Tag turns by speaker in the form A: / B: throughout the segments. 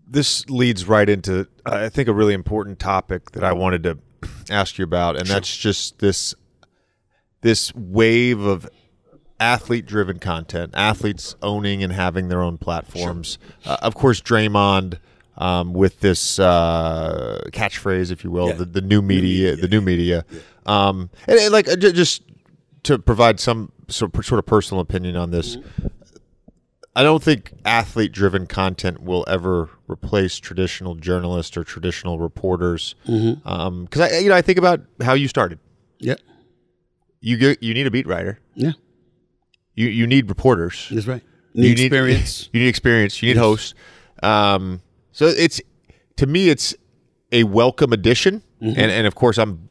A: this leads right into, I think, a really important topic that I wanted to ask you about, and that's just this wave of athlete-driven content, athletes owning and having their own platforms. Of course, Draymond with this catchphrase, if you will, the new media, the new media. And like just to provide some sort of personal opinion on this, I don't think athlete-driven content will ever replace traditional journalists or traditional reporters. Because I think about how you started.
B: Yeah,
A: you need a beat writer.
B: Yeah,
A: you need reporters.
B: That's right. You need experience.
A: You need experience. You need hosts. So to me, it's a welcome addition, and of course, I'm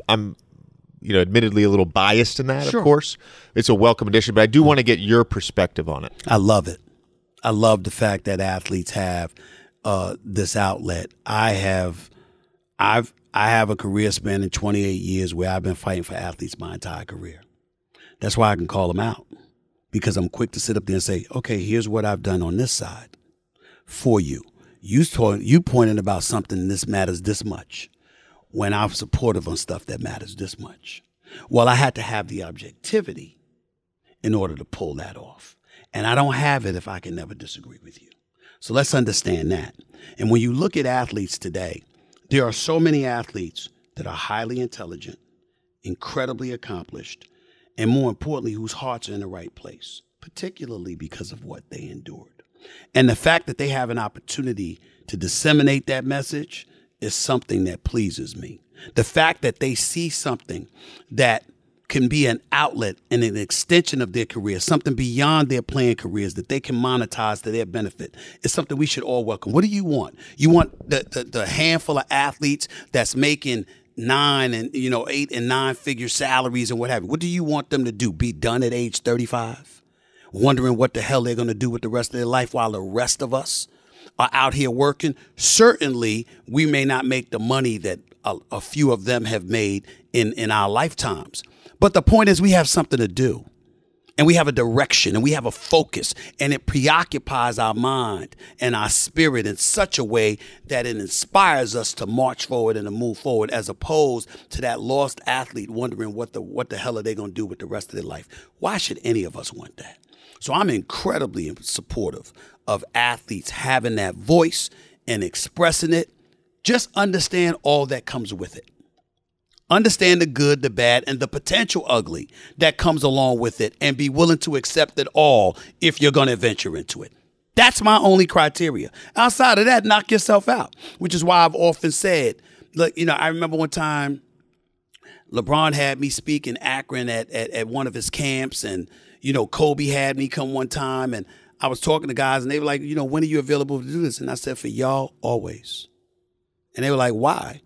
A: admittedly a little biased in that. Of course, it's a welcome addition, but I do want to get your perspective on it.
B: I love it. I love the fact that athletes have this outlet. I have a career spanning 28 years where I've been fighting for athletes my entire career. That's why I can call them out, because I'm quick to sit up there and say, okay, here's what I've done on this side for you. You pointed about something, this matters this much, when I'm supportive on stuff that matters this much. Well, I had to have the objectivity in order to pull that off. And I don't have it if I can never disagree with you. So let's understand that. And when you look at athletes today, there are so many athletes that are highly intelligent, incredibly accomplished, and more importantly, whose hearts are in the right place, particularly because of what they endured. And the fact that they have an opportunity to disseminate that message is something that pleases me. The fact that they see something that can be an outlet and an extension of their career, something beyond their playing careers that they can monetize to their benefit, is something we should all welcome. What do you want? You want the handful of athletes that's making 9 and 8 and 9 figure salaries and what have you. What do you want them to do? Be done at age 35? Wondering what the hell they're going to do with the rest of their life while the rest of us are out here working? Certainly, we may not make the money that a few of them have made in our lifetimes. But the point is, we have something to do, and we have a direction, and we have a focus, and it preoccupies our mind and our spirit in such a way that it inspires us to march forward and to move forward, as opposed to that lost athlete wondering what the hell are they going to do with the rest of their life. Why should any of us want that? So I'm incredibly supportive of athletes having that voice and expressing it. Just understand all that comes with it. Understand the good, the bad, and the potential ugly that comes along with it, and be willing to accept it all if you're going to venture into it. That's my only criteria. Outside of that, knock yourself out, which is why I've often said, look, I remember one time LeBron had me speak in Akron at one of his camps, and, Kobe had me come one time, and I was talking to guys, and they were like, when are you available to do this? And I said, for y'all, always. And they were like, why?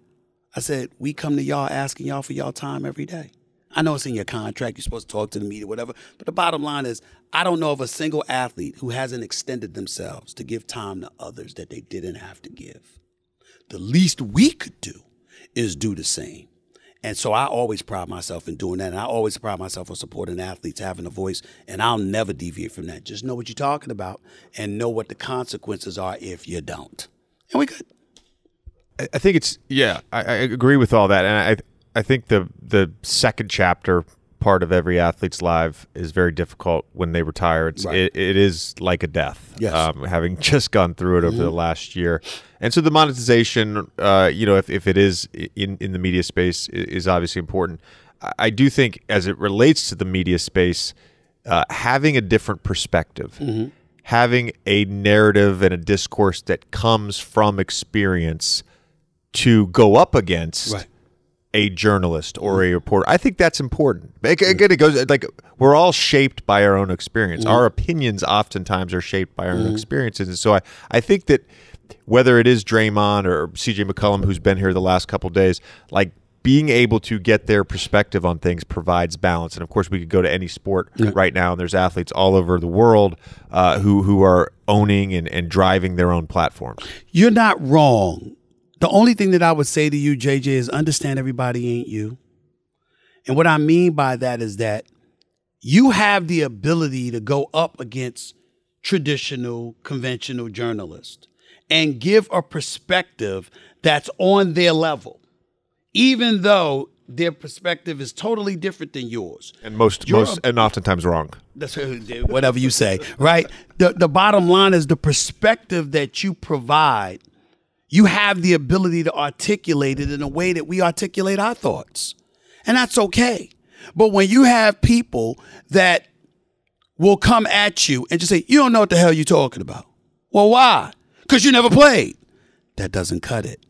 B: I said, we come to y'all asking y'all for y'all time every day. I know it's in your contract. You're supposed to talk to the media, whatever. But the bottom line is, I don't know of a single athlete who hasn't extended themselves to give time to others that they didn't have to give. The least we could do is do the same. And so I always pride myself in doing that. And I always pride myself on supporting athletes, having a voice. And I'll never deviate from that. Just know what you're talking about and know what the consequences are if you don't. And we good.
A: I think I agree with all that. And I think the second chapter part of every athlete's life is very difficult when they retire. It is like a death, having just gone through it over the last year. And so the monetization, if it is in the media space, is obviously important. I do think as it relates to the media space, having a different perspective, having a narrative and a discourse that comes from experience to go up against a journalist or a reporter, I think that's important. Again, it goes like we're all shaped by our own experience. Our opinions oftentimes are shaped by our own experiences. And so I think that whether it is Draymond or CJ McCollum, who's been here the last couple of days, like being able to get their perspective on things provides balance. And of course, we could go to any sport right now, and there's athletes all over the world who are owning and driving their own platforms.
B: You're not wrong. The only thing that I would say to you, JJ, is understand everybody ain't you. And what I mean by that is that you have the ability to go up against traditional, conventional journalists and give a perspective that's on their level, even though their perspective is totally different than yours.
A: And and oftentimes wrong.
B: That's whatever you say, right? The bottom line is the perspective that you provide, you have the ability to articulate it in a way that we articulate our thoughts. And that's okay. But when you have people that will come at you and just say, you don't know what the hell you're talking about. Well, why? Because you never played. That doesn't cut it.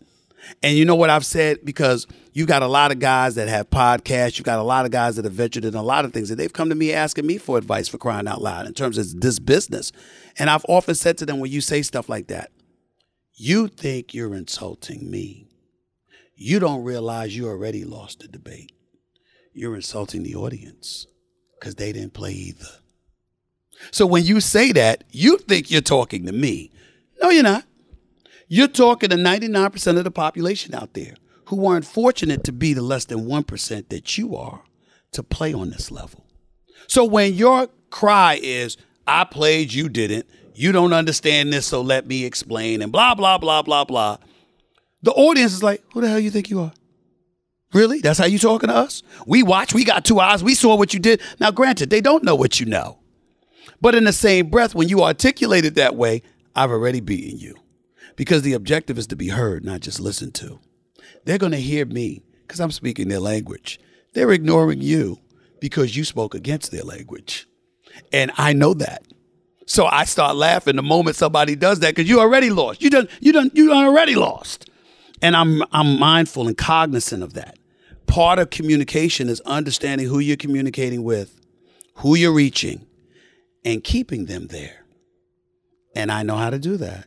B: And you know what I've said? Because you've got a lot of guys that have podcasts. You've got a lot of guys that have ventured in a lot of things. And they've come to me asking me for advice, for crying out loud, in terms of this business. And I've often said to them, when you say stuff like that, you think you're insulting me. You don't realize you already lost the debate. You're insulting the audience because they didn't play either. So when you say that, you think you're talking to me. No, you're not. You're talking to 99% of the population out there who weren't fortunate to be the less than 1% that you are to play on this level. So when your cry is, I played, you didn't, you don't understand this, so let me explain, and blah, blah, blah, blah, blah, the audience is like, who the hell you think you are? Really? That's how you talking to us? We watched, we got 2 eyes, we saw what you did. Now, granted, they don't know what you know. But in the same breath, when you articulate it that way, I've already beaten you. Because the objective is to be heard, not just listened to. They're going to hear me because I'm speaking their language. They're ignoring you because you spoke against their language. And I know that. So I start laughing the moment somebody does that because you already lost. You already lost. And I'm mindful and cognizant of that. Part of communication is understanding who you're communicating with, who you're reaching, and keeping them there. And I know how to do that.